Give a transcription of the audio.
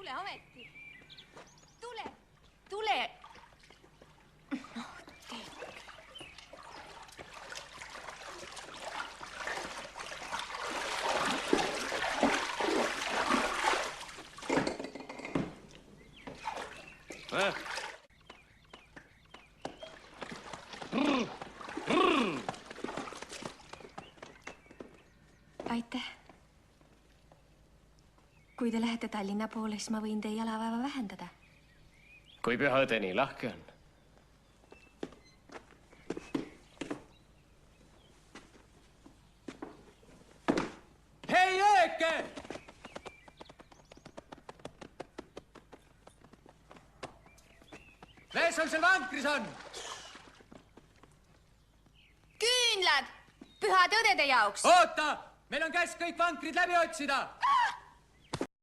Tule ometi. Tule. Tule. Aitäh. Kui te lähete Tallinna poole, siis ma võin teie jalapäeva vähendada. Kui püha õde nii lahke on. Hei, ööke! Kes sul seal vankris on? Küünlad! Pühade õdede jaoks! Oota! Meil on käsk kõik vankrid läbi otsida!